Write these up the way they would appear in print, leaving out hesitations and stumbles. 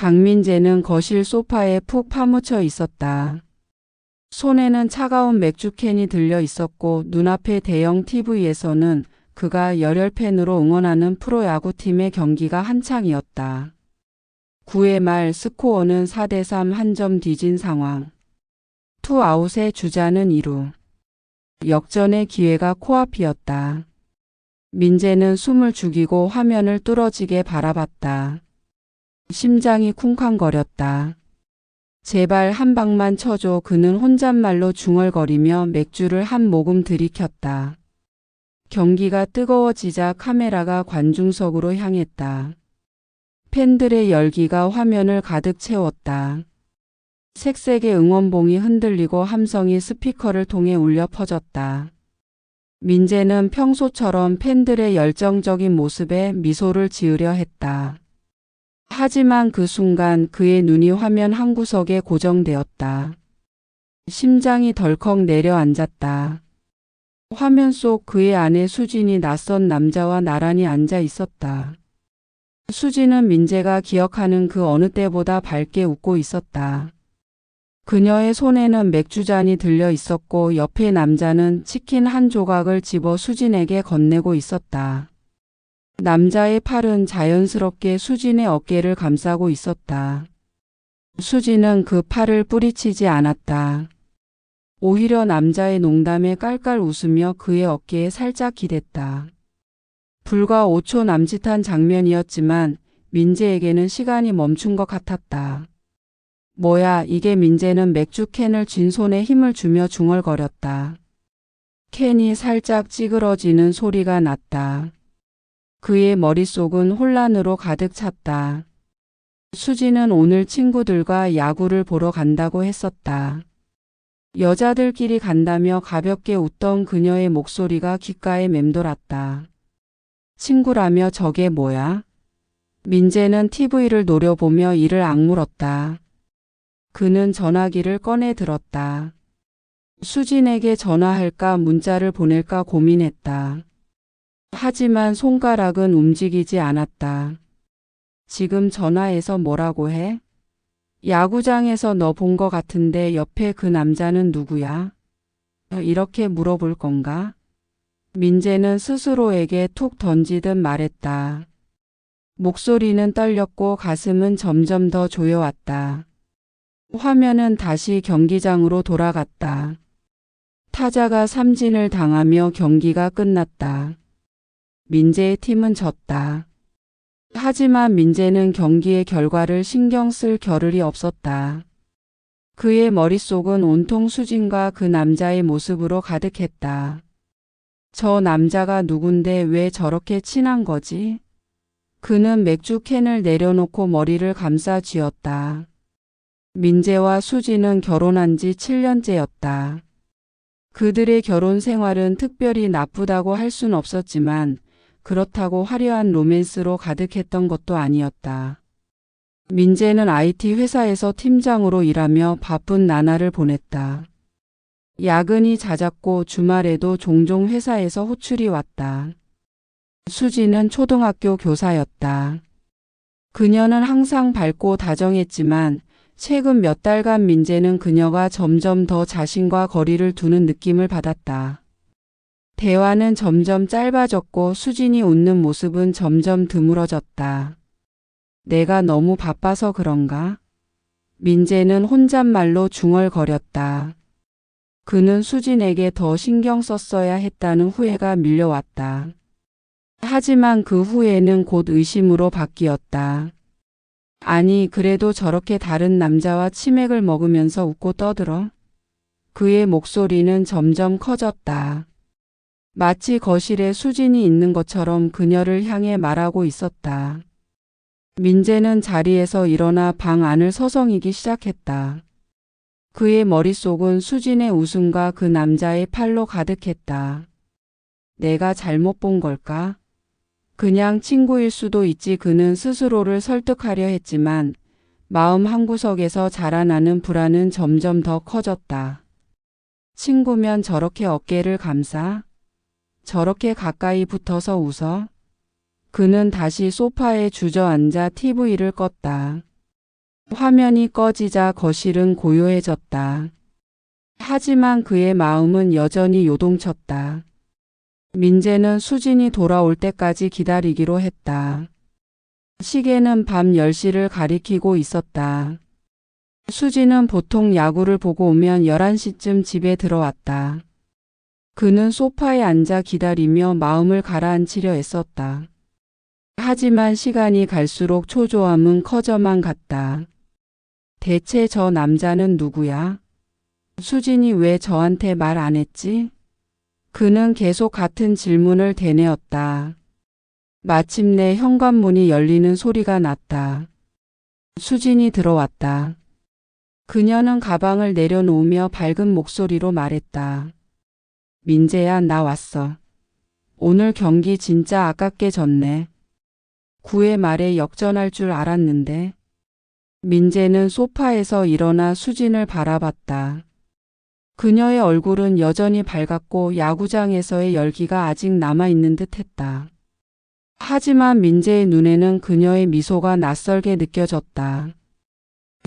강민재는 거실 소파에 푹 파묻혀 있었다. 손에는 차가운 맥주캔이 들려 있었고 눈앞의 대형 TV에서는 그가 열혈팬으로 응원하는 프로야구팀의 경기가 한창이었다. 9회 말 스코어는 4대3 한 점 뒤진 상황. 투아웃의 주자는 2루. 역전의 기회가 코앞이었다. 민재는 숨을 죽이고 화면을 뚫어지게 바라봤다. 심장이 쿵쾅거렸다. 제발 한 방만 쳐줘. 그는 혼잣말로 중얼거리며 맥주를 한 모금 들이켰다. 경기가 뜨거워지자 카메라가 관중석으로 향했다. 팬들의 열기가 화면을 가득 채웠다. 색색의 응원봉이 흔들리고 함성이 스피커를 통해 울려 퍼졌다. 민재는 평소처럼 팬들의 열정적인 모습에 미소를 지으려 했다. 하지만 그 순간 그의 눈이 화면 한 구석에 고정되었다. 심장이 덜컥 내려앉았다. 화면 속 그의 아내 수진이 낯선 남자와 나란히 앉아 있었다. 수진은 민재가 기억하는 그 어느 때보다 밝게 웃고 있었다. 그녀의 손에는 맥주잔이 들려 있었고 옆에 남자는 치킨 한 조각을 집어 수진에게 건네고 있었다. 남자의 팔은 자연스럽게 수진의 어깨를 감싸고 있었다. 수진은 그 팔을 뿌리치지 않았다. 오히려 남자의 농담에 깔깔 웃으며 그의 어깨에 살짝 기댔다. 불과 5초 남짓한 장면이었지만 민재에게는 시간이 멈춘 것 같았다. 뭐야 이게. 민재는 맥주캔을 쥔 손에 힘을 주며 중얼거렸다. 캔이 살짝 찌그러지는 소리가 났다. 그의 머릿속은 혼란으로 가득 찼다. 수진은 오늘 친구들과 야구를 보러 간다고 했었다. 여자들끼리 간다며 가볍게 웃던 그녀의 목소리가 귓가에 맴돌았다. 친구라며 저게 뭐야? 민재는 TV를 노려보며 이를 악물었다. 그는 전화기를 꺼내 들었다. 수진에게 전화할까 문자를 보낼까 고민했다. 하지만 손가락은 움직이지 않았다. 지금 전화해서 뭐라고 해? 야구장에서 너 본 거 같은데 옆에 그 남자는 누구야? 이렇게 물어볼 건가? 민재는 스스로에게 툭 던지듯 말했다. 목소리는 떨렸고 가슴은 점점 더 조여왔다. 화면은 다시 경기장으로 돌아갔다. 타자가 삼진을 당하며 경기가 끝났다. 민재의 팀은 졌다. 하지만 민재는 경기의 결과를 신경 쓸 겨를이 없었다. 그의 머릿속은 온통 수진과 그 남자의 모습으로 가득했다. 저 남자가 누군데 왜 저렇게 친한 거지? 그는 맥주캔을 내려놓고 머리를 감싸 쥐었다. 민재와 수진은 결혼한 지 7년째였다. 그들의 결혼 생활은 특별히 나쁘다고 할 순 없었지만 그렇다고 화려한 로맨스로 가득했던 것도 아니었다. 민재는 IT 회사에서 팀장으로 일하며 바쁜 나날을 보냈다. 야근이 잦았고 주말에도 종종 회사에서 호출이 왔다. 수진은 초등학교 교사였다. 그녀는 항상 밝고 다정했지만 최근 몇 달간 민재는 그녀가 점점 더 자신과 거리를 두는 느낌을 받았다. 대화는 점점 짧아졌고 수진이 웃는 모습은 점점 드물어졌다. 내가 너무 바빠서 그런가? 민재는 혼잣말로 중얼거렸다. 그는 수진에게 더 신경 썼어야 했다는 후회가 밀려왔다. 하지만 그 후회는 곧 의심으로 바뀌었다. 아니 그래도 저렇게 다른 남자와 치맥을 먹으면서 웃고 떠들어? 그의 목소리는 점점 커졌다. 마치 거실에 수진이 있는 것처럼 그녀를 향해 말하고 있었다. 민재는 자리에서 일어나 방 안을 서성이기 시작했다. 그의 머릿속은 수진의 웃음과 그 남자의 팔로 가득했다. 내가 잘못 본 걸까? 그냥 친구일 수도 있지. 그는 스스로를 설득하려 했지만 마음 한구석에서 자라나는 불안은 점점 더 커졌다. 친구면 저렇게 어깨를 감싸? 저렇게 가까이 붙어서 웃어? 그는 다시 소파에 주저앉아 TV를 껐다. 화면이 꺼지자 거실은 고요해졌다. 하지만 그의 마음은 여전히 요동쳤다. 민재는 수진이 돌아올 때까지 기다리기로 했다. 시계는 밤 10시를 가리키고 있었다. 수진은 보통 야구를 보고 오면 11시쯤 집에 들어왔다. 그는 소파에 앉아 기다리며 마음을 가라앉히려 애썼다. 하지만 시간이 갈수록 초조함은 커져만 갔다. 대체 저 남자는 누구야? 수진이 왜 저한테 말 안 했지? 그는 계속 같은 질문을 되뇌었다. 마침내 현관문이 열리는 소리가 났다. 수진이 들어왔다. 그녀는 가방을 내려놓으며 밝은 목소리로 말했다. 민재야, 나 왔어. 오늘 경기 진짜 아깝게 졌네. 9회 말에 역전할 줄 알았는데. 민재는 소파에서 일어나 수진을 바라봤다. 그녀의 얼굴은 여전히 밝았고 야구장에서의 열기가 아직 남아있는 듯했다. 하지만 민재의 눈에는 그녀의 미소가 낯설게 느껴졌다.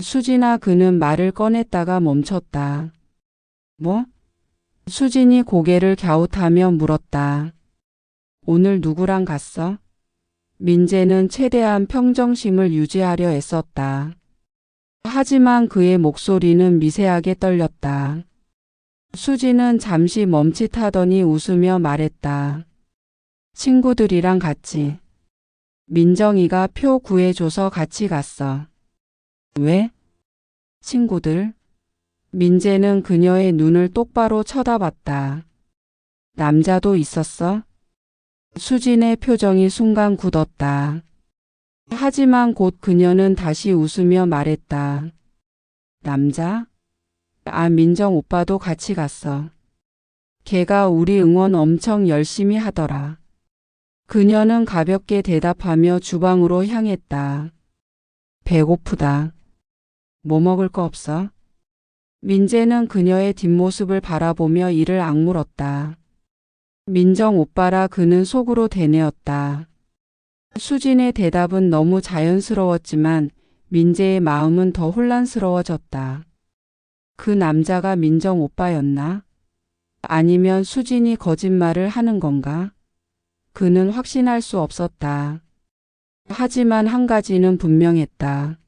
수진아, 그는 말을 꺼냈다가 멈췄다. 뭐? 수진이 고개를 갸웃하며 물었다. 오늘 누구랑 갔어? 민재는 최대한 평정심을 유지하려 애썼다. 하지만 그의 목소리는 미세하게 떨렸다. 수진은 잠시 멈칫하더니 웃으며 말했다. 친구들이랑 같이. 민정이가 표 구해줘서 같이 갔어. 왜? 친구들? 민재는 그녀의 눈을 똑바로 쳐다봤다. 남자도 있었어? 수진의 표정이 순간 굳었다. 하지만 곧 그녀는 다시 웃으며 말했다. 남자? 아, 민정 오빠도 같이 갔어. 걔가 우리 응원 엄청 열심히 하더라. 그녀는 가볍게 대답하며 주방으로 향했다. 배고프다. 뭐 먹을 거 없어? 민재는 그녀의 뒷모습을 바라보며 이를 악물었다. 민정 오빠라 그는 속으로 되뇌었다. 수진의 대답은 너무 자연스러웠지만 민재의 마음은 더 혼란스러워졌다. 그 남자가 민정 오빠였나? 아니면 수진이 거짓말을 하는 건가? 그는 확신할 수 없었다. 하지만 한 가지는 분명했다.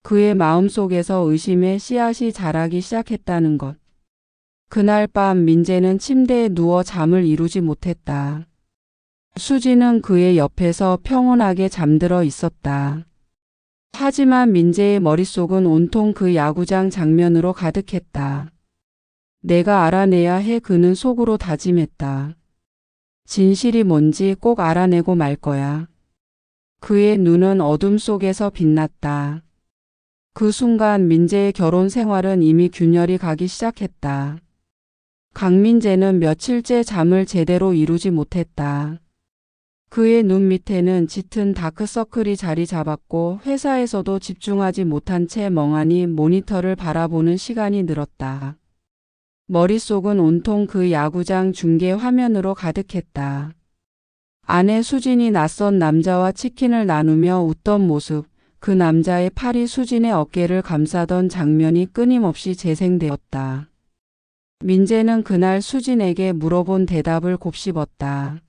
그의 마음속에서 의심의 씨앗이 자라기 시작했다는 것. 그날 밤 민재는 침대에 누워 잠을 이루지 못했다. 수진은 그의 옆에서 평온하게 잠들어 있었다. 하지만 민재의 머릿속은 온통 그 야구장 장면으로 가득했다. 내가 알아내야 해, 그는 속으로 다짐했다. 진실이 뭔지 꼭 알아내고 말 거야. 그의 눈은 어둠 속에서 빛났다. 그 순간 민재의 결혼 생활은 이미 균열이 가기 시작했다. 강민재는 며칠째 잠을 제대로 이루지 못했다. 그의 눈 밑에는 짙은 다크서클이 자리 잡았고 회사에서도 집중하지 못한 채 멍하니 모니터를 바라보는 시간이 늘었다. 머릿속은 온통 그 야구장 중계 화면으로 가득했다. 아내 수진이 낯선 남자와 치킨을 나누며 웃던 모습, 그 남자의 팔이 수진의 어깨를 감싸던 장면이 끊임없이 재생되었다. 민재는 그날 수진에게 물어본 대답을 곱씹었다.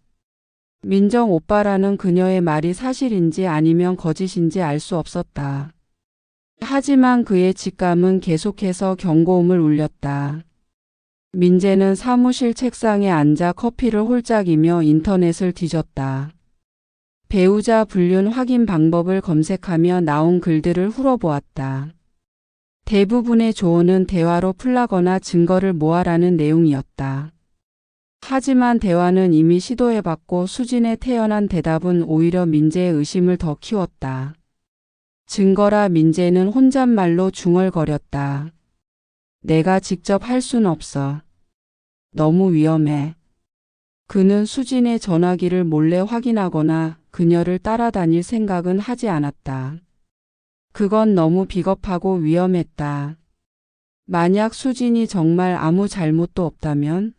민정 오빠라는 그녀의 말이 사실인지 아니면 거짓인지 알 수 없었다. 하지만 그의 직감은 계속해서 경고음을 울렸다. 민재는 사무실 책상에 앉아 커피를 홀짝이며 인터넷을 뒤졌다. 배우자 불륜 확인 방법을 검색하며 나온 글들을 훑어보았다. 대부분의 조언은 대화로 풀라거나 증거를 모아라는 내용이었다. 하지만 대화는 이미 시도해봤고 수진의 태연한 대답은 오히려 민재의 의심을 더 키웠다. 증거라 민재는 혼잣말로 중얼거렸다. 내가 직접 할 순 없어. 너무 위험해. 그는 수진의 전화기를 몰래 확인하거나 그녀를 따라다닐 생각은 하지 않았다. 그건 너무 비겁하고 위험했다. 만약 수진이 정말 아무 잘못도 없다면?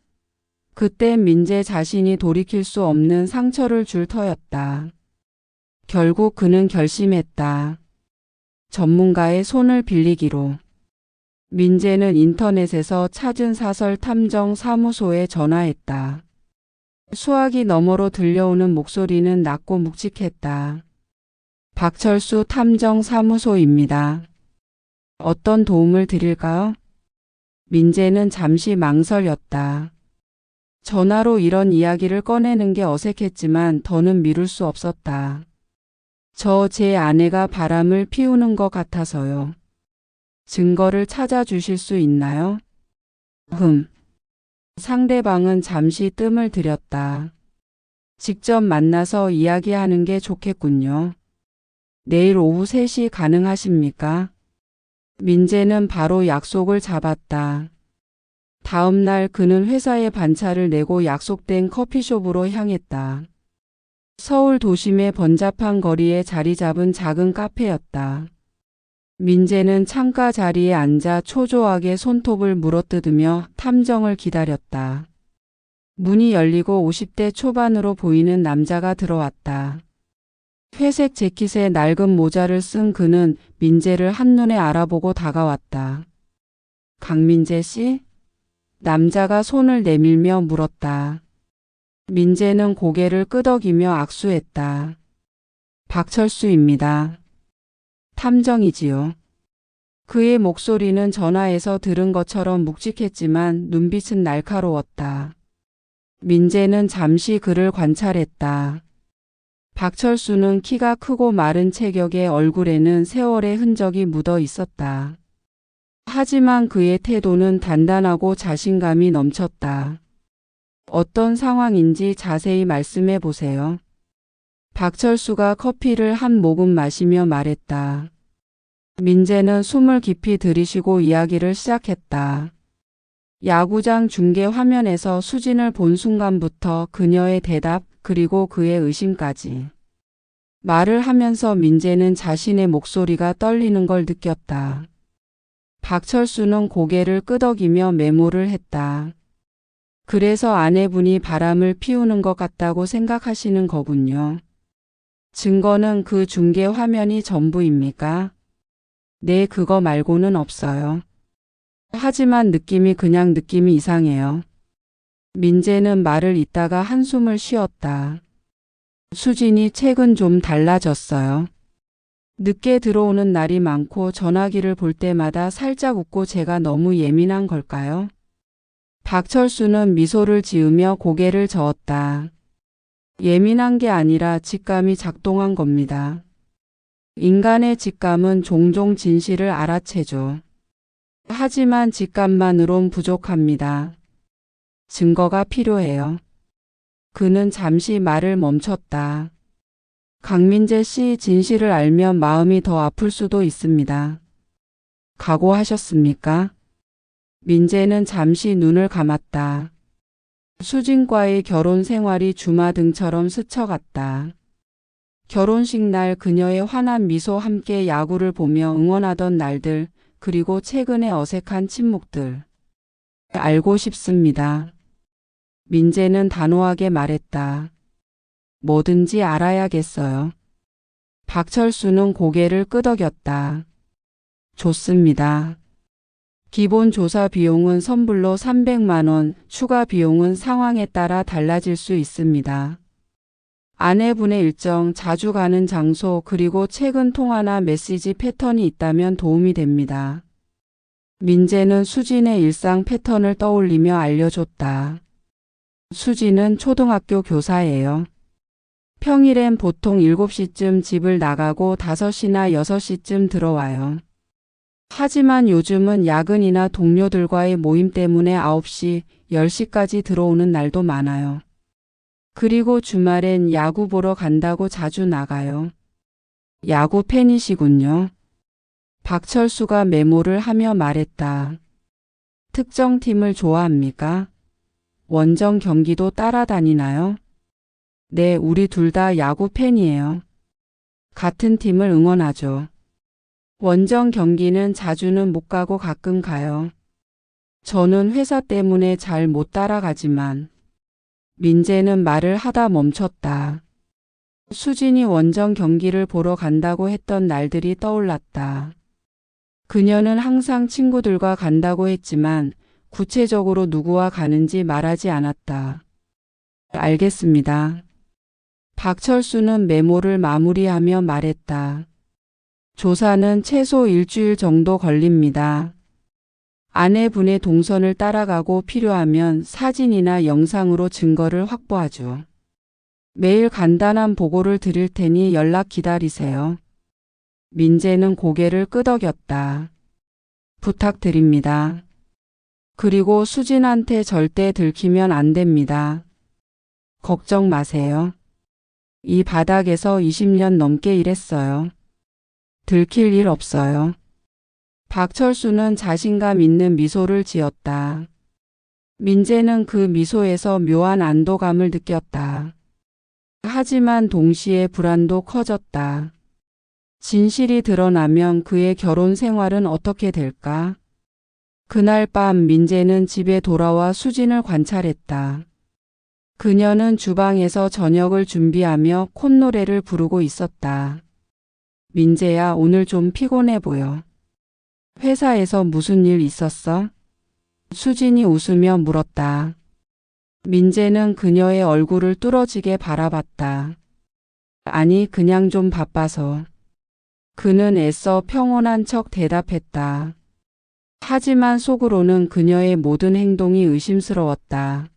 그때 민재 자신이 돌이킬 수 없는 상처를 줄 터였다. 결국 그는 결심했다. 전문가의 손을 빌리기로. 민재는 인터넷에서 찾은 사설 탐정 사무소에 전화했다. 수화기 너머로 들려오는 목소리는 낮고 묵직했다. 박철수 탐정 사무소입니다. 어떤 도움을 드릴까요? 민재는 잠시 망설였다. 전화로 이런 이야기를 꺼내는 게 어색했지만 더는 미룰 수 없었다. 저 제 아내가 바람을 피우는 것 같아서요. 증거를 찾아주실 수 있나요? 상대방은 잠시 뜸을 들였다. 직접 만나서 이야기하는 게 좋겠군요. 내일 오후 3시 가능하십니까? 민재는 바로 약속을 잡았다. 다음 날 그는 회사에 반차를 내고 약속된 커피숍으로 향했다. 서울 도심의 번잡한 거리에 자리 잡은 작은 카페였다. 민재는 창가 자리에 앉아 초조하게 손톱을 물어뜯으며 탐정을 기다렸다. 문이 열리고 50대 초반으로 보이는 남자가 들어왔다. 회색 재킷에 낡은 모자를 쓴 그는 민재를 한눈에 알아보고 다가왔다. 강민재 씨? 남자가 손을 내밀며 물었다. 민재는 고개를 끄덕이며 악수했다. 박철수입니다. 탐정이지요. 그의 목소리는 전화에서 들은 것처럼 묵직했지만 눈빛은 날카로웠다. 민재는 잠시 그를 관찰했다. 박철수는 키가 크고 마른 체격에 얼굴에는 세월의 흔적이 묻어 있었다. 하지만 그의 태도는 단단하고 자신감이 넘쳤다. 어떤 상황인지 자세히 말씀해 보세요. 박철수가 커피를 한 모금 마시며 말했다. 민재는 숨을 깊이 들이쉬고 이야기를 시작했다. 야구장 중계 화면에서 수진을 본 순간부터 그녀의 대답 그리고 그의 의심까지. 말을 하면서 민재는 자신의 목소리가 떨리는 걸 느꼈다. 박철수는 고개를 끄덕이며 메모를 했다. 그래서 아내분이 바람을 피우는 것 같다고 생각하시는 거군요. 증거는 그 중계 화면이 전부입니까? 네, 그거 말고는 없어요. 하지만 느낌이 느낌이 이상해요. 민재는 말을 잇다가 한숨을 쉬었다. 수진이 최근 좀 달라졌어요. 늦게 들어오는 날이 많고 전화기를 볼 때마다 살짝 웃고 제가 너무 예민한 걸까요? 박철수는 미소를 지으며 고개를 저었다. 예민한 게 아니라 직감이 작동한 겁니다. 인간의 직감은 종종 진실을 알아채죠. 하지만 직감만으론 부족합니다. 증거가 필요해요. 그는 잠시 말을 멈췄다. 강민재 씨 진실을 알면 마음이 더 아플 수도 있습니다. 각오하셨습니까? 민재는 잠시 눈을 감았다. 수진과의 결혼 생활이 주마등처럼 스쳐갔다. 결혼식 날 그녀의 환한 미소 함께 야구를 보며 응원하던 날들, 그리고 최근의 어색한 침묵들. 알고 싶습니다. 민재는 단호하게 말했다. 뭐든지 알아야겠어요. 박철수는 고개를 끄덕였다. 좋습니다. 기본 조사 비용은 선불로 300만 원, 추가 비용은 상황에 따라 달라질 수 있습니다. 아내분의 일정, 자주 가는 장소, 그리고 최근 통화나 메시지 패턴이 있다면 도움이 됩니다. 민재는 수진의 일상 패턴을 떠올리며 알려줬다. 수진은 초등학교 교사예요. 평일엔 보통 7시쯤 집을 나가고 5시나 6시쯤 들어와요. 하지만 요즘은 야근이나 동료들과의 모임 때문에 9시, 10시까지 들어오는 날도 많아요. 그리고 주말엔 야구 보러 간다고 자주 나가요. 야구 팬이시군요. 박철수가 메모를 하며 말했다. 특정 팀을 좋아합니까? 원정 경기도 따라다니나요? 네, 우리 둘 다 야구 팬이에요. 같은 팀을 응원하죠. 원정 경기는 자주는 못 가고 가끔 가요. 저는 회사 때문에 잘 못 따라가지만. 민재는 말을 하다 멈췄다. 수진이 원정 경기를 보러 간다고 했던 날들이 떠올랐다. 그녀는 항상 친구들과 간다고 했지만 구체적으로 누구와 가는지 말하지 않았다. 알겠습니다. 박철수는 메모를 마무리하며 말했다. 조사는 최소 일주일 정도 걸립니다. 아내분의 동선을 따라가고 필요하면 사진이나 영상으로 증거를 확보하죠. 매일 간단한 보고를 드릴 테니 연락 기다리세요. 민재는 고개를 끄덕였다. 부탁드립니다. 그리고 수진한테 절대 들키면 안 됩니다. 걱정 마세요. 이 바닥에서 20년 넘게 일했어요. 들킬 일 없어요. 박철수는 자신감 있는 미소를 지었다. 민재는 그 미소에서 묘한 안도감을 느꼈다. 하지만 동시에 불안도 커졌다. 진실이 드러나면 그의 결혼 생활은 어떻게 될까? 그날 밤 민재는 집에 돌아와 수진을 관찰했다. 그녀는 주방에서 저녁을 준비하며 콧노래를 부르고 있었다. 민재야, 오늘 좀 피곤해 보여. 회사에서 무슨 일 있었어? 수진이 웃으며 물었다. 민재는 그녀의 얼굴을 뚫어지게 바라봤다. 아니, 그냥 좀 바빠서. 그는 애써 평온한 척 대답했다. 하지만 속으로는 그녀의 모든 행동이 의심스러웠다.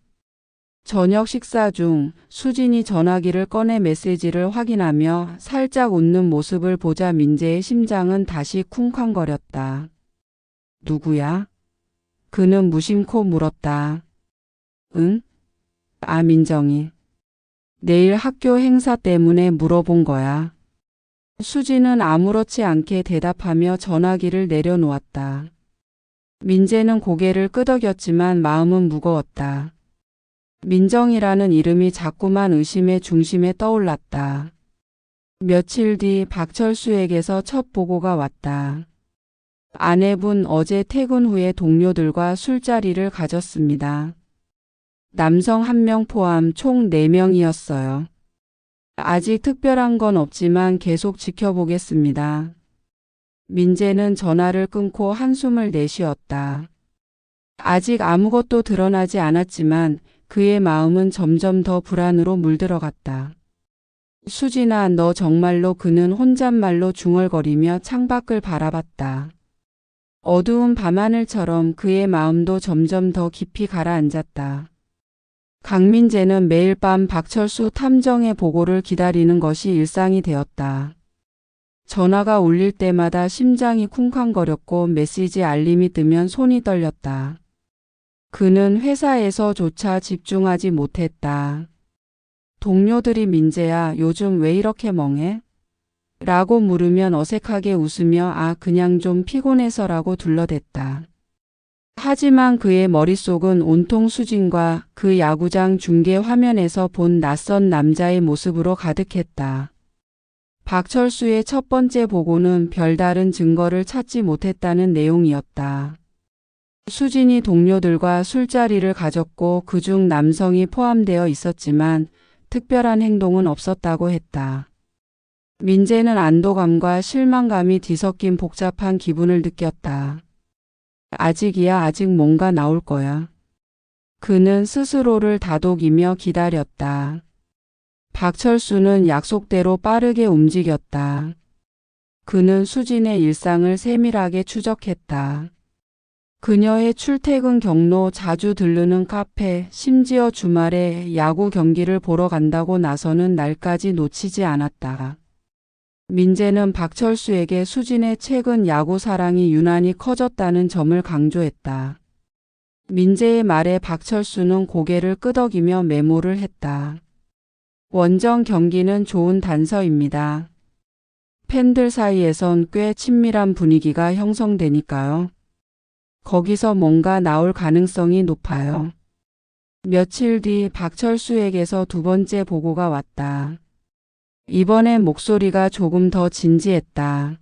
저녁 식사 중 수진이 전화기를 꺼내 메시지를 확인하며 살짝 웃는 모습을 보자 민재의 심장은 다시 쿵쾅거렸다. 누구야? 그는 무심코 물었다. 응? 아, 민정이. 내일 학교 행사 때문에 물어본 거야. 수진은 아무렇지 않게 대답하며 전화기를 내려놓았다. 민재는 고개를 끄덕였지만 마음은 무거웠다. 민정이라는 이름이 자꾸만 의심의 중심에 떠올랐다. 며칠 뒤 박철수에게서 첫 보고가 왔다. 아내분 어제 퇴근 후에 동료들과 술자리를 가졌습니다. 남성 1명 포함 총 4명이었어요. 아직 특별한 건 없지만 계속 지켜보겠습니다. 민재는 전화를 끊고 한숨을 내쉬었다. 아직 아무것도 드러나지 않았지만 그의 마음은 점점 더 불안으로 물들어갔다. 수진아, 너 정말로? 그는 혼잣말로 중얼거리며 창밖을 바라봤다. 어두운 밤하늘처럼 그의 마음도 점점 더 깊이 가라앉았다. 강민재는 매일 밤 박철수 탐정의 보고를 기다리는 것이 일상이 되었다. 전화가 울릴 때마다 심장이 쿵쾅거렸고 메시지 알림이 뜨면 손이 떨렸다. 그는 회사에서조차 집중하지 못했다. 동료들이 민재야, 요즘 왜 이렇게 멍해? 라고 물으면 어색하게 웃으며 그냥 좀 피곤해서라고 둘러댔다. 하지만 그의 머릿속은 온통 수진과 그 야구장 중계 화면에서 본 낯선 남자의 모습으로 가득했다. 박철수의 첫 번째 보고는 별다른 증거를 찾지 못했다는 내용이었다. 수진이 동료들과 술자리를 가졌고 그중 남성이 포함되어 있었지만 특별한 행동은 없었다고 했다. 민재는 안도감과 실망감이 뒤섞인 복잡한 기분을 느꼈다. 아직이야, 아직 뭔가 나올 거야. 그는 스스로를 다독이며 기다렸다. 박철수는 약속대로 빠르게 움직였다. 그는 수진의 일상을 세밀하게 추적했다. 그녀의 출퇴근 경로, 자주 들르는 카페, 심지어 주말에 야구 경기를 보러 간다고 나서는 날까지 놓치지 않았다. 민재는 박철수에게 수진의 최근 야구 사랑이 유난히 커졌다는 점을 강조했다. 민재의 말에 박철수는 고개를 끄덕이며 메모를 했다. 원정 경기는 좋은 단서입니다. 팬들 사이에선 꽤 친밀한 분위기가 형성되니까요. 거기서 뭔가 나올 가능성이 높아요. 며칠 뒤 박철수에게서 두 번째 보고가 왔다. 이번엔 목소리가 조금 더 진지했다.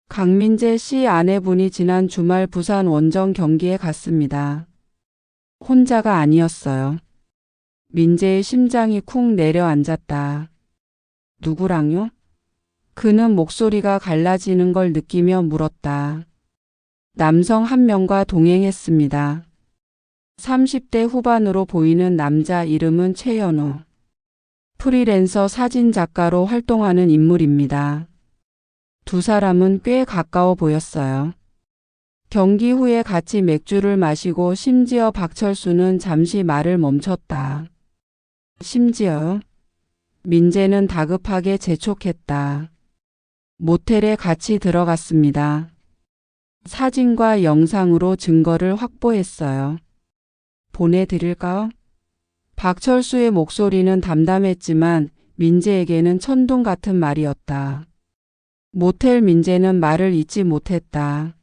강민재 씨 아내분이 지난 주말 부산 원정 경기에 갔습니다. 혼자가 아니었어요. 민재의 심장이 쿵 내려앉았다. 누구랑요? 그는 목소리가 갈라지는 걸 느끼며 물었다. 남성 한 명과 동행했습니다. 30대 후반으로 보이는 남자 이름은 최연우. 프리랜서 사진 작가로 활동하는 인물입니다. 두 사람은 꽤 가까워 보였어요. 경기 후에 같이 맥주를 마시고 심지어 박철수는 잠시 말을 멈췄다. 심지어요? 민재는 다급하게 재촉했다. 모텔에 같이 들어갔습니다. 사진과 영상으로 증거를 확보했어요. 보내드릴까요? 박철수의 목소리는 담담했지만 민재에게는 천둥 같은 말이었다. 모텔 민재는 말을 잇지 못했다.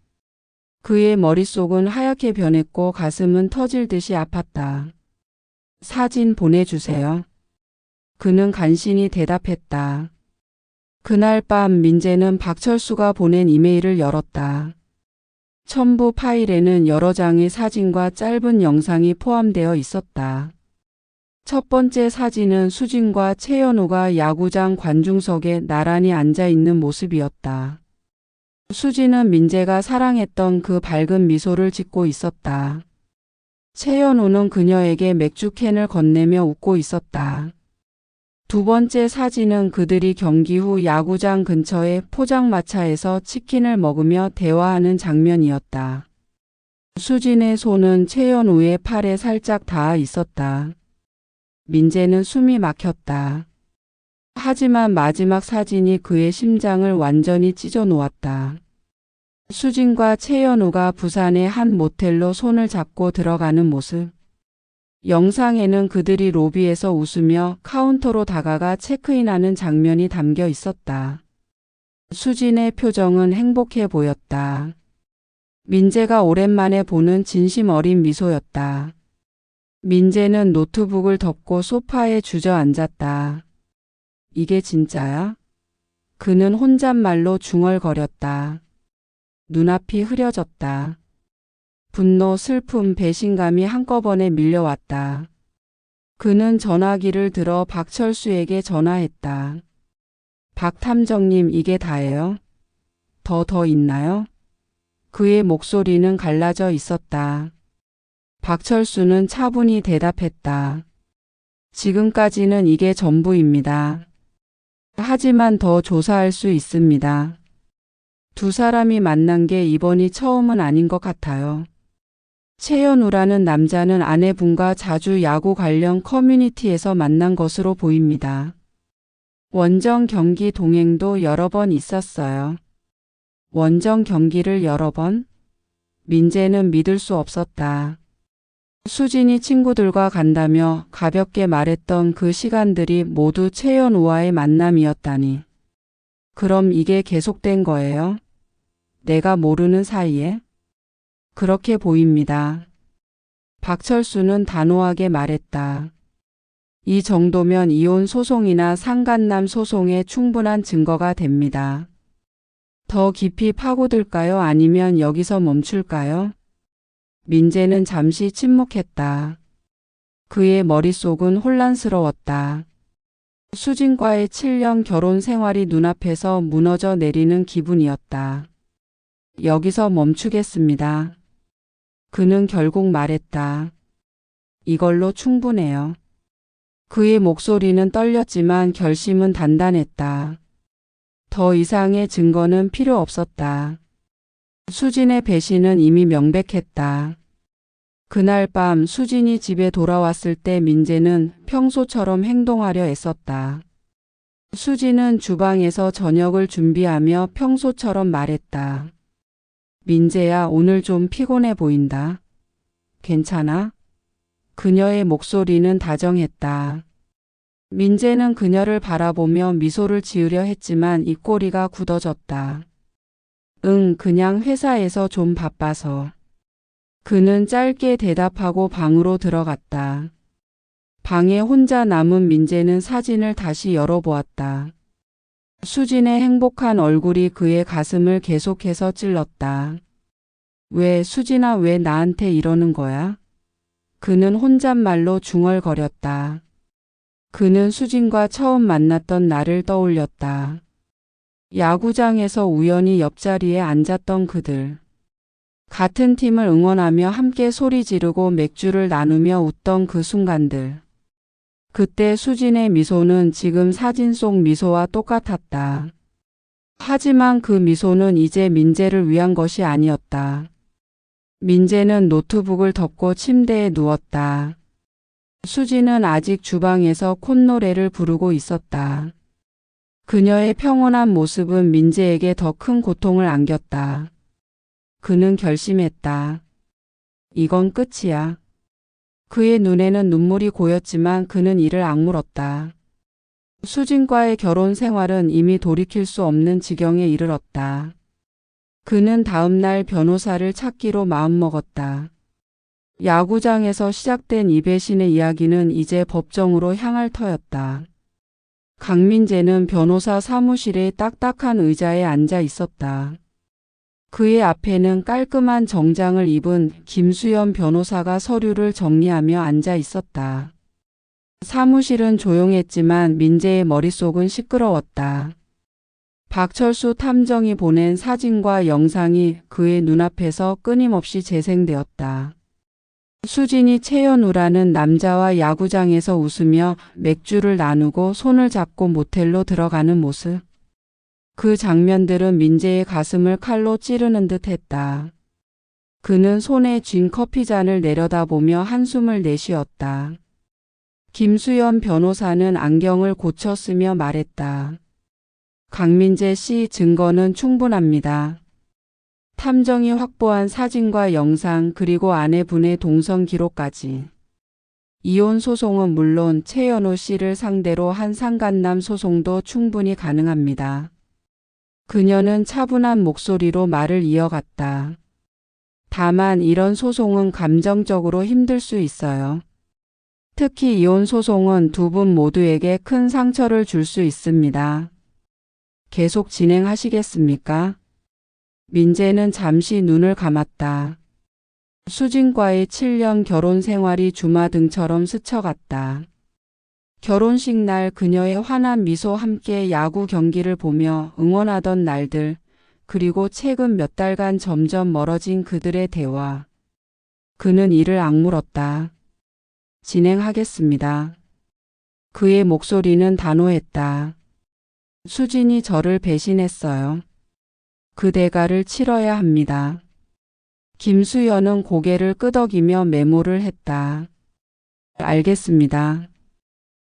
그의 머릿속은 하얗게 변했고 가슴은 터질 듯이 아팠다. 사진 보내주세요. 그는 간신히 대답했다. 그날 밤 민재는 박철수가 보낸 이메일을 열었다. 첨부 파일에는 여러 장의 사진과 짧은 영상이 포함되어 있었다. 첫 번째 사진은 수진과 최연우가 야구장 관중석에 나란히 앉아있는 모습이었다. 수진은 민재가 사랑했던 그 밝은 미소를 짓고 있었다. 최연우는 그녀에게 맥주캔을 건네며 웃고 있었다. 두 번째 사진은 그들이 경기 후 야구장 근처의 포장마차에서 치킨을 먹으며 대화하는 장면이었다. 수진의 손은 최연우의 팔에 살짝 닿아 있었다. 민재는 숨이 막혔다. 하지만 마지막 사진이 그의 심장을 완전히 찢어 놓았다. 수진과 최연우가 부산의 한 모텔로 손을 잡고 들어가는 모습. 영상에는 그들이 로비에서 웃으며 카운터로 다가가 체크인하는 장면이 담겨 있었다. 수진의 표정은 행복해 보였다. 민재가 오랜만에 보는 진심 어린 미소였다. 민재는 노트북을 덮고 소파에 주저앉았다. 이게 진짜야? 그는 혼잣말로 중얼거렸다. 눈앞이 흐려졌다. 분노, 슬픔, 배신감이 한꺼번에 밀려왔다. 그는 전화기를 들어 박철수에게 전화했다. 박 탐정님, 이게 다예요? 더 있나요? 그의 목소리는 갈라져 있었다. 박철수는 차분히 대답했다. 지금까지는 이게 전부입니다. 하지만 더 조사할 수 있습니다. 두 사람이 만난 게 이번이 처음은 아닌 것 같아요. 최연우라는 남자는 아내분과 자주 야구 관련 커뮤니티에서 만난 것으로 보입니다. 원정 경기 동행도 여러 번 있었어요. 원정 경기를 여러 번? 민재는 믿을 수 없었다. 수진이 친구들과 간다며 가볍게 말했던 그 시간들이 모두 최연우와의 만남이었다니. 그럼 이게 계속된 거예요? 내가 모르는 사이에? 그렇게 보입니다. 박철수는 단호하게 말했다. 이 정도면 이혼 소송이나 상간남 소송에 충분한 증거가 됩니다. 더 깊이 파고들까요? 아니면 여기서 멈출까요? 민재는 잠시 침묵했다. 그의 머릿속은 혼란스러웠다. 수진과의 7년 결혼 생활이 눈앞에서 무너져 내리는 기분이었다. 여기서 멈추겠습니다. 그는 결국 말했다. 이걸로 충분해요. 그의 목소리는 떨렸지만 결심은 단단했다. 더 이상의 증거는 필요 없었다. 수진의 배신은 이미 명백했다. 그날 밤 수진이 집에 돌아왔을 때 민재는 평소처럼 행동하려 애썼다. 수진은 주방에서 저녁을 준비하며 평소처럼 말했다. 민재야, 오늘 좀 피곤해 보인다. 괜찮아? 그녀의 목소리는 다정했다. 민재는 그녀를 바라보며 미소를 지으려 했지만 입꼬리가 굳어졌다. 그냥 회사에서 좀 바빠서. 그는 짧게 대답하고 방으로 들어갔다. 방에 혼자 남은 민재는 사진을 다시 열어보았다. 수진의 행복한 얼굴이 그의 가슴을 계속해서 찔렀다. 왜, 수진아, 왜 나한테 이러는 거야? 그는 혼잣말로 중얼거렸다. 그는 수진과 처음 만났던 날을 떠올렸다. 야구장에서 우연히 옆자리에 앉았던 그들. 같은 팀을 응원하며 함께 소리 지르고 맥주를 나누며 웃던 그 순간들. 그때 수진의 미소는 지금 사진 속 미소와 똑같았다. 하지만 그 미소는 이제 민재를 위한 것이 아니었다. 민재는 노트북을 덮고 침대에 누웠다. 수진은 아직 주방에서 콧노래를 부르고 있었다. 그녀의 평온한 모습은 민재에게 더 큰 고통을 안겼다. 그는 결심했다. 이건 끝이야. 그의 눈에는 눈물이 고였지만 그는 이를 악물었다. 수진과의 결혼 생활은 이미 돌이킬 수 없는 지경에 이르렀다. 그는 다음날 변호사를 찾기로 마음먹었다. 야구장에서 시작된 이 배신의 이야기는 이제 법정으로 향할 터였다. 강민재는 변호사 사무실의 딱딱한 의자에 앉아 있었다. 그의 앞에는 깔끔한 정장을 입은 김수연 변호사가 서류를 정리하며 앉아 있었다. 사무실은 조용했지만 민재의 머릿속은 시끄러웠다. 박철수 탐정이 보낸 사진과 영상이 그의 눈앞에서 끊임없이 재생되었다. 수진이 최연우라는 남자와 야구장에서 웃으며 맥주를 나누고 손을 잡고 모텔로 들어가는 모습. 그 장면들은 민재의 가슴을 칼로 찌르는 듯 했다. 그는 손에 쥔 커피잔을 내려다보며 한숨을 내쉬었다. 김수연 변호사는 안경을 고쳐 쓰며 말했다. 강민재 씨 증거는 충분합니다. 탐정이 확보한 사진과 영상 그리고 아내분의 동선 기록까지. 이혼 소송은 물론 최연우 씨를 상대로 한 상간남 소송도 충분히 가능합니다. 그녀는 차분한 목소리로 말을 이어갔다. 다만 이런 소송은 감정적으로 힘들 수 있어요. 특히 이혼 소송은 두 분 모두에게 큰 상처를 줄 수 있습니다. 계속 진행하시겠습니까? 민재는 잠시 눈을 감았다. 수진과의 7년 결혼 생활이 주마등처럼 스쳐갔다. 결혼식 날 그녀의 환한 미소 함께 야구 경기를 보며 응원하던 날들, 그리고 최근 몇 달간 점점 멀어진 그들의 대화. 그는 이를 악물었다. 진행하겠습니다. 그의 목소리는 단호했다. 수진이 저를 배신했어요. 그 대가를 치러야 합니다. 김수연은 고개를 끄덕이며 메모를 했다. 알겠습니다.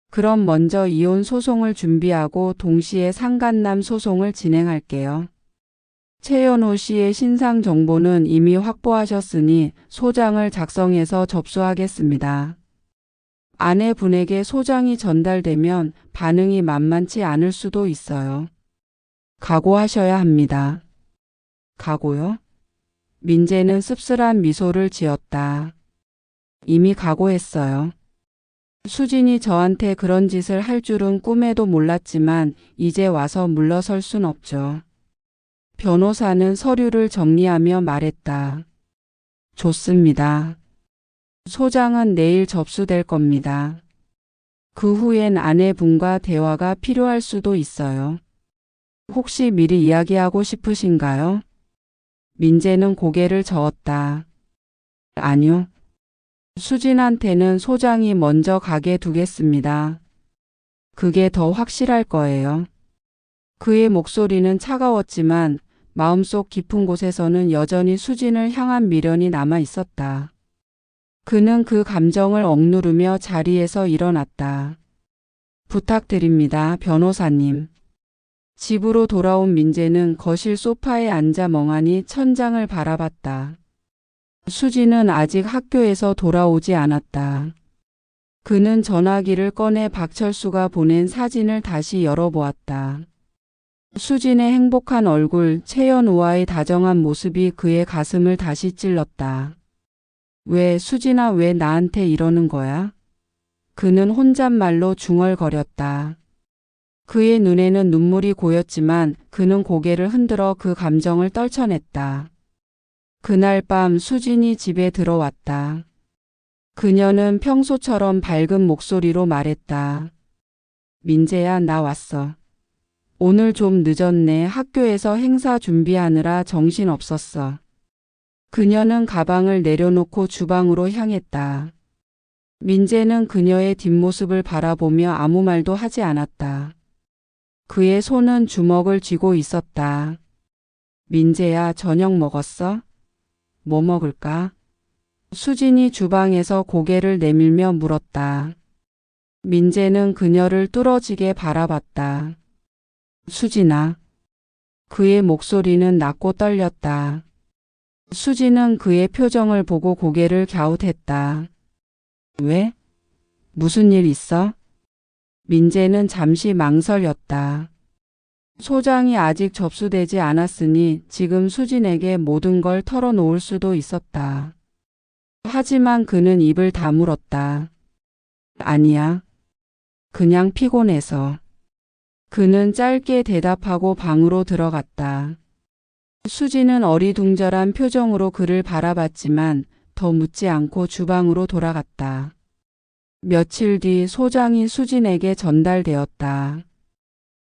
그럼 먼저 이혼 소송을 준비하고 동시에 상간남 소송을 진행할게요. 최연우 씨의 신상 정보는 이미 확보하셨으니 소장을 작성해서 접수하겠습니다. 아내분에게 소장이 전달되면 반응이 만만치 않을 수도 있어요. 각오하셔야 합니다. 각오요? 민재는 씁쓸한 미소를 지었다. 이미 각오했어요. 수진이 저한테 그런 짓을 할 줄은 꿈에도 몰랐지만 이제 와서 물러설 순 없죠. 변호사는 서류를 정리하며 말했다. 좋습니다. 소장은 내일 접수될 겁니다. 그 후엔 아내분과 대화가 필요할 수도 있어요. 혹시 미리 이야기하고 싶으신가요? 민재는 고개를 저었다. 아니요. 수진한테는 소장이 먼저 가게 두겠습니다. 그게 더 확실할 거예요. 그의 목소리는 차가웠지만 마음속 깊은 곳에서는 여전히 수진을 향한 미련이 남아 있었다. 그는 그 감정을 억누르며 자리에서 일어났다. 부탁드립니다, 변호사님. 집으로 돌아온 민재는 거실 소파에 앉아 멍하니 천장을 바라봤다. 수진은 아직 학교에서 돌아오지 않았다. 그는 전화기를 꺼내 박철수가 보낸 사진을 다시 열어보았다. 수진의 행복한 얼굴, 최연우와의 다정한 모습이 그의 가슴을 다시 찔렀다. 왜 수진아, 왜 나한테 이러는 거야? 그는 혼잣말로 중얼거렸다. 그의 눈에는 눈물이 고였지만 그는 고개를 흔들어 그 감정을 떨쳐냈다. 그날 밤 수진이 집에 들어왔다. 그녀는 평소처럼 밝은 목소리로 말했다. 민재야, 나 왔어. 오늘 좀 늦었네. 학교에서 행사 준비하느라 정신 없었어. 그녀는 가방을 내려놓고 주방으로 향했다. 민재는 그녀의 뒷모습을 바라보며 아무 말도 하지 않았다. 그의 손은 주먹을 쥐고 있었다. 민재야, 저녁 먹었어? 뭐 먹을까? 수진이 주방에서 고개를 내밀며 물었다. 민재는 그녀를 뚫어지게 바라봤다. 수진아. 그의 목소리는 낮고 떨렸다. 수진은 그의 표정을 보고 고개를 갸웃했다. 왜? 무슨 일 있어? 민재는 잠시 망설였다. 소장이 아직 접수되지 않았으니 지금 수진에게 모든 걸 털어놓을 수도 있었다. 하지만 그는 입을 다물었다. 아니야. 그냥 피곤해서. 그는 짧게 대답하고 방으로 들어갔다. 수진은 어리둥절한 표정으로 그를 바라봤지만 더 묻지 않고 주방으로 돌아갔다. 며칠 뒤 소장이 수진에게 전달되었다.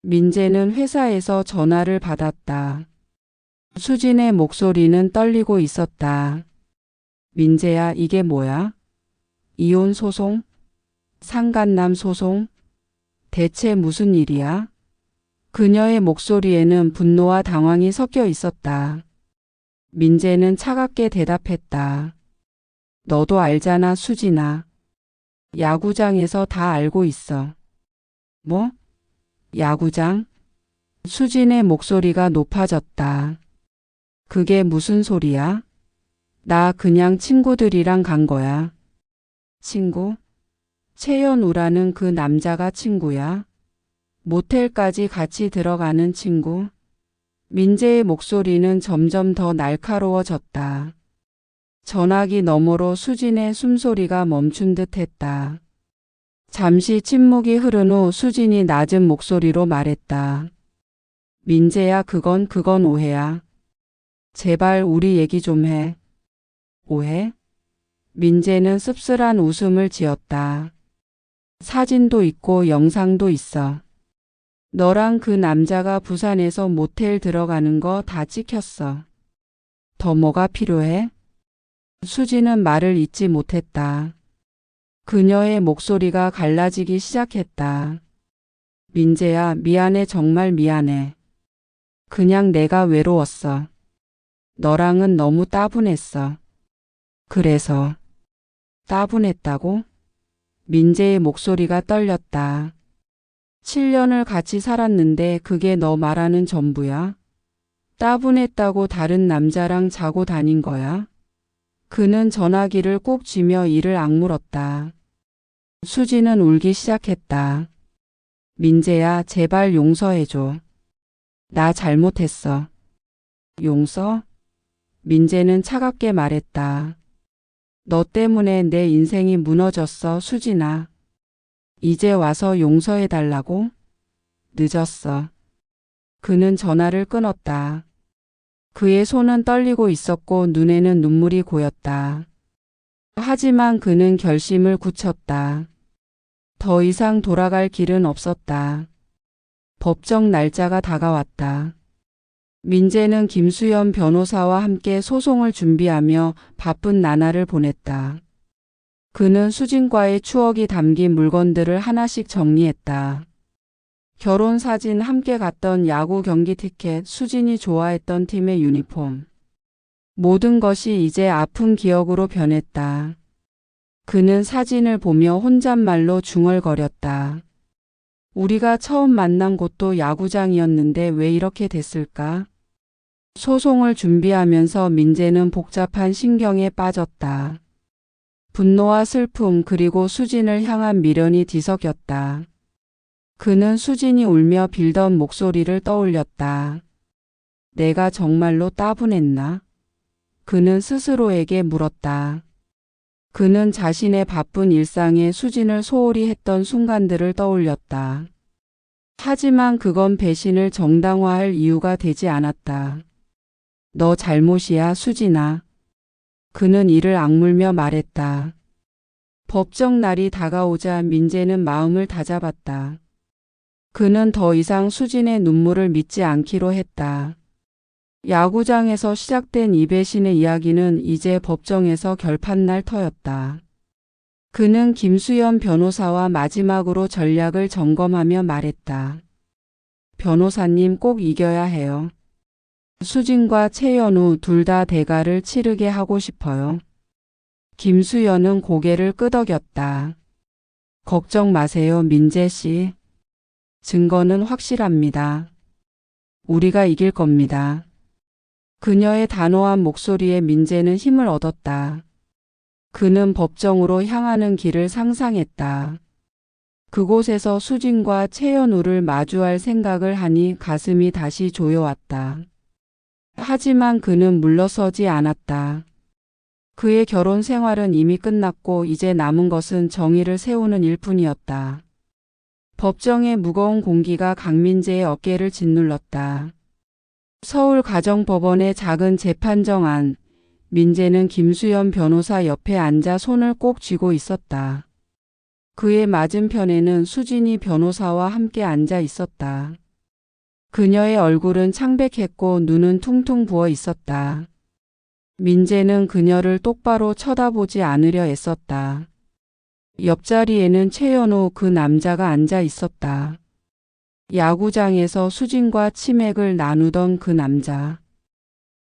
민재는 회사에서 전화를 받았다. 수진의 목소리는 떨리고 있었다. 민재야, 이게 뭐야? 이혼 소송? 상간남 소송? 대체 무슨 일이야? 그녀의 목소리에는 분노와 당황이 섞여 있었다. 민재는 차갑게 대답했다. 너도 알잖아, 수진아. 야구장에서 다 알고 있어. 뭐? 야구장? 수진의 목소리가 높아졌다. 그게 무슨 소리야? 나 그냥 친구들이랑 간 거야. 친구? 최연우라는 그 남자가 친구야? 모텔까지 같이 들어가는 친구? 민재의 목소리는 점점 더 날카로워졌다. 전화기 너머로 수진의 숨소리가 멈춘 듯 했다. 잠시 침묵이 흐른 후 수진이 낮은 목소리로 말했다. 민재야, 그건 오해야. 제발 우리 얘기 좀 해. 오해? 민재는 씁쓸한 웃음을 지었다. 사진도 있고 영상도 있어. 너랑 그 남자가 부산에서 모텔 들어가는 거 다 찍혔어. 더 뭐가 필요해? 수진은 말을 잇지 못했다. 그녀의 목소리가 갈라지기 시작했다. 민재야, 미안해, 정말 미안해. 그냥 내가 외로웠어. 너랑은 너무 따분했어. 그래서. 따분했다고? 민재의 목소리가 떨렸다. 7년을 같이 살았는데 그게 너 말하는 전부야? 따분했다고 다른 남자랑 자고 다닌 거야? 그는 전화기를 꼭 쥐며 이를 악물었다. 수진은 울기 시작했다. 민재야, 제발 용서해줘. 나 잘못했어. 용서? 민재는 차갑게 말했다. 너 때문에 내 인생이 무너졌어, 수진아. 이제 와서 용서해달라고? 늦었어. 그는 전화를 끊었다. 그의 손은 떨리고 있었고 눈에는 눈물이 고였다. 하지만 그는 결심을 굳혔다. 더 이상 돌아갈 길은 없었다. 법정 날짜가 다가왔다. 민재는 김수연 변호사와 함께 소송을 준비하며 바쁜 나날을 보냈다. 그는 수진과의 추억이 담긴 물건들을 하나씩 정리했다. 결혼 사진, 함께 갔던 야구 경기 티켓, 수진이 좋아했던 팀의 유니폼. 모든 것이 이제 아픈 기억으로 변했다. 그는 사진을 보며 혼잣말로 중얼거렸다. 우리가 처음 만난 곳도 야구장이었는데 왜 이렇게 됐을까? 소송을 준비하면서 민재는 복잡한 신경에 빠졌다. 분노와 슬픔 그리고 수진을 향한 미련이 뒤섞였다. 그는 수진이 울며 빌던 목소리를 떠올렸다. 내가 정말로 따분했나? 그는 스스로에게 물었다. 그는 자신의 바쁜 일상에 수진을 소홀히 했던 순간들을 떠올렸다. 하지만 그건 배신을 정당화할 이유가 되지 않았다. 너 잘못이야, 수진아. 그는 이를 악물며 말했다. 법정 날이 다가오자 민재는 마음을 다잡았다. 그는 더 이상 수진의 눈물을 믿지 않기로 했다. 야구장에서 시작된 이 배신의 이야기는 이제 법정에서 결판날 터였다. 그는 김수현 변호사와 마지막으로 전략을 점검하며 말했다. 변호사님 꼭 이겨야 해요. 수진과 최연우 둘 다 대가를 치르게 하고 싶어요. 김수현은 고개를 끄덕였다. 걱정 마세요, 민재 씨. 증거는 확실합니다. 우리가 이길 겁니다. 그녀의 단호한 목소리에 민재는 힘을 얻었다. 그는 법정으로 향하는 길을 상상했다. 그곳에서 수진과 최연우를 마주할 생각을 하니 가슴이 다시 조여왔다. 하지만 그는 물러서지 않았다. 그의 결혼 생활은 이미 끝났고 이제 남은 것은 정의를 세우는 일뿐이었다. 법정의 무거운 공기가 강민재의 어깨를 짓눌렀다. 서울가정법원의 작은 재판정 안, 민재는 김수현 변호사 옆에 앉아 손을 꼭 쥐고 있었다. 그의 맞은편에는 수진이 변호사와 함께 앉아 있었다. 그녀의 얼굴은 창백했고 눈은 퉁퉁 부어 있었다. 민재는 그녀를 똑바로 쳐다보지 않으려 애썼다. 옆자리에는 최연우 그 남자가 앉아 있었다. 야구장에서 수진과 치맥을 나누던 그 남자.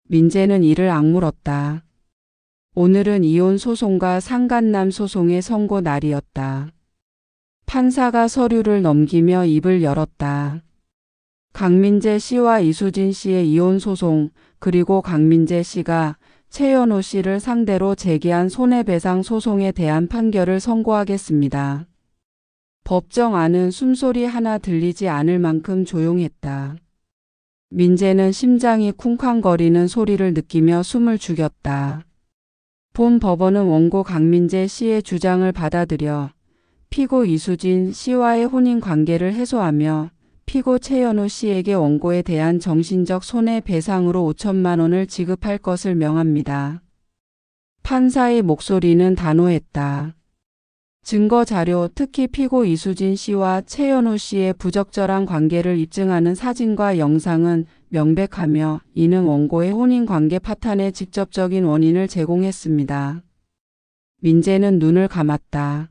민재는 이를 악물었다. 오늘은 이혼 소송과 상간남 소송의 선고 날이었다. 판사가 서류를 넘기며 입을 열었다. 강민재 씨와 이수진 씨의 이혼 소송, 그리고 강민재 씨가 최연우 씨를 상대로 제기한 손해배상 소송에 대한 판결을 선고하겠습니다. 법정 안은 숨소리 하나 들리지 않을 만큼 조용했다. 민재는 심장이 쿵쾅거리는 소리를 느끼며 숨을 죽였다. 본 법원은 원고 강민재 씨의 주장을 받아들여 피고 이수진 씨와의 혼인 관계를 해소하며 피고 최연우 씨에게 원고에 대한 정신적 손해배상으로 5천만 원을 지급할 것을 명합니다. 판사의 목소리는 단호했다. 증거 자료, 특히 피고 이수진 씨와 최연우 씨의 부적절한 관계를 입증하는 사진과 영상은 명백하며 이는 원고의 혼인관계 파탄의 직접적인 원인을 제공했습니다. 민재는 눈을 감았다.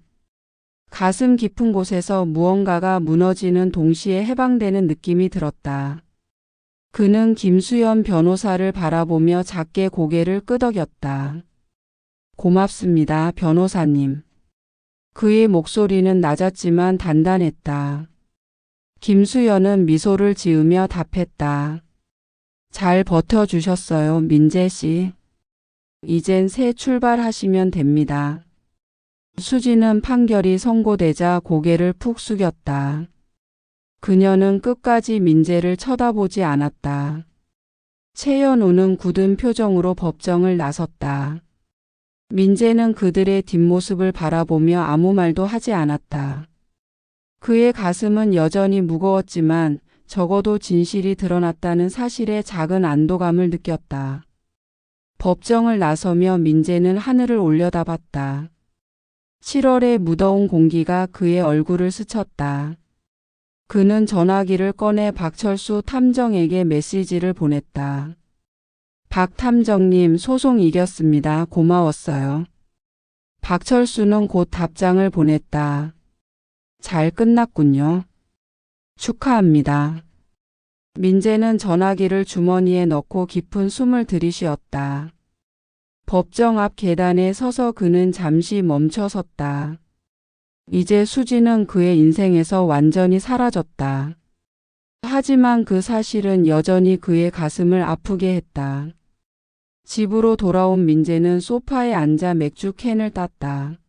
가슴 깊은 곳에서 무언가가 무너지는 동시에 해방되는 느낌이 들었다. 그는 김수현 변호사를 바라보며 작게 고개를 끄덕였다. 고맙습니다, 변호사님. 그의 목소리는 낮았지만 단단했다. 김수현은 미소를 지으며 답했다. 잘 버텨주셨어요, 민재 씨. 이젠 새 출발하시면 됩니다. 수진은 판결이 선고되자 고개를 푹 숙였다. 그녀는 끝까지 민재를 쳐다보지 않았다. 최연우는 굳은 표정으로 법정을 나섰다. 민재는 그들의 뒷모습을 바라보며 아무 말도 하지 않았다. 그의 가슴은 여전히 무거웠지만 적어도 진실이 드러났다는 사실에 작은 안도감을 느꼈다. 법정을 나서며 민재는 하늘을 올려다봤다. 7월의 무더운 공기가 그의 얼굴을 스쳤다. 그는 전화기를 꺼내 박철수 탐정에게 메시지를 보냈다. 박 탐정님, 소송 이겼습니다. 고마웠어요. 박철수는 곧 답장을 보냈다. 잘 끝났군요. 축하합니다. 민재는 전화기를 주머니에 넣고 깊은 숨을 들이쉬었다. 법정 앞 계단에 서서 그는 잠시 멈춰섰다. 이제 수진은 그의 인생에서 완전히 사라졌다. 하지만 그 사실은 여전히 그의 가슴을 아프게 했다. 집으로 돌아온 민재는 소파에 앉아 맥주 캔을 땄다.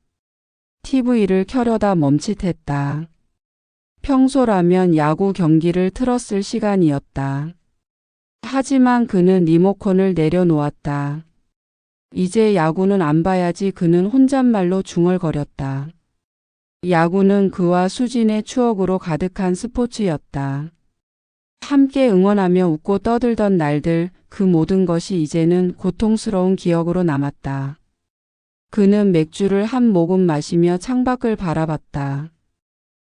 TV를 켜려다 멈칫했다. 평소라면 야구 경기를 틀었을 시간이었다. 하지만 그는 리모컨을 내려놓았다. 이제 야구는 안 봐야지. 그는 혼잣말로 중얼거렸다. 야구는 그와 수진의 추억으로 가득한 스포츠였다. 함께 응원하며 웃고 떠들던 날들, 그 모든 것이 이제는 고통스러운 기억으로 남았다. 그는 맥주를 한 모금 마시며 창밖을 바라봤다.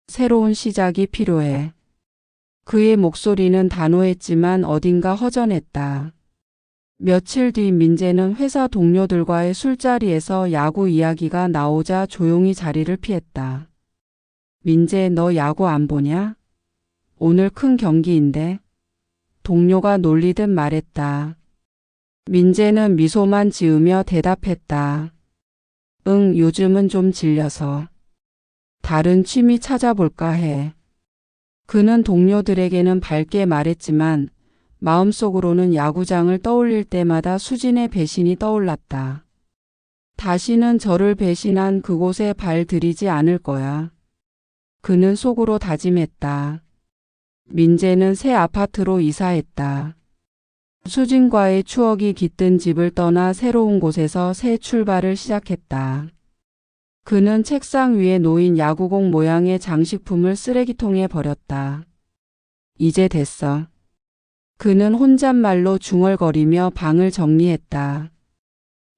새로운 시작이 필요해. 그의 목소리는 단호했지만 어딘가 허전했다. 며칠 뒤 민재는 회사 동료들과의 술자리에서 야구 이야기가 나오자 조용히 자리를 피했다. 민재, 너 야구 안 보냐? 오늘 큰 경기인데. 동료가 놀리듯 말했다. 민재는 미소만 지으며 대답했다. 응, 요즘은 좀 질려서. 다른 취미 찾아볼까 해. 그는 동료들에게는 밝게 말했지만 마음속으로는 야구장을 떠올릴 때마다 수진의 배신이 떠올랐다. 다시는 저를 배신한 그곳에 발 들이지 않을 거야. 그는 속으로 다짐했다. 민재는 새 아파트로 이사했다. 수진과의 추억이 깃든 집을 떠나 새로운 곳에서 새 출발을 시작했다. 그는 책상 위에 놓인 야구공 모양의 장식품을 쓰레기통에 버렸다. 이제 됐어. 그는 혼잣말로 중얼거리며 방을 정리했다.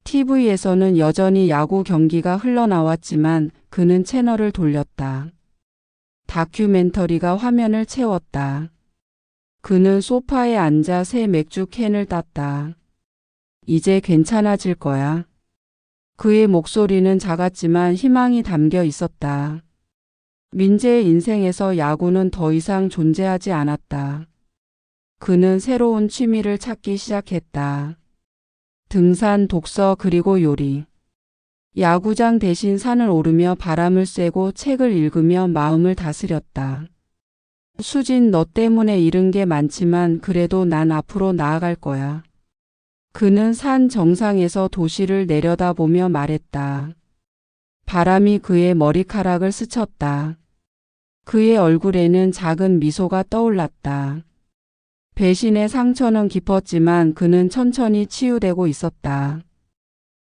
TV에서는 여전히 야구 경기가 흘러나왔지만 그는 채널을 돌렸다. 다큐멘터리가 화면을 채웠다. 그는 소파에 앉아 새 맥주 캔을 땄다. 이제 괜찮아질 거야. 그의 목소리는 작았지만 희망이 담겨 있었다. 민재의 인생에서 야구는 더 이상 존재하지 않았다. 그는 새로운 취미를 찾기 시작했다. 등산, 독서, 그리고 요리. 야구장 대신 산을 오르며 바람을 쐬고 책을 읽으며 마음을 다스렸다. 수진, 너 때문에 잃은 게 많지만 그래도 난 앞으로 나아갈 거야. 그는 산 정상에서 도시를 내려다보며 말했다. 바람이 그의 머리카락을 스쳤다. 그의 얼굴에는 작은 미소가 떠올랐다. 배신의 상처는 깊었지만 그는 천천히 치유되고 있었다.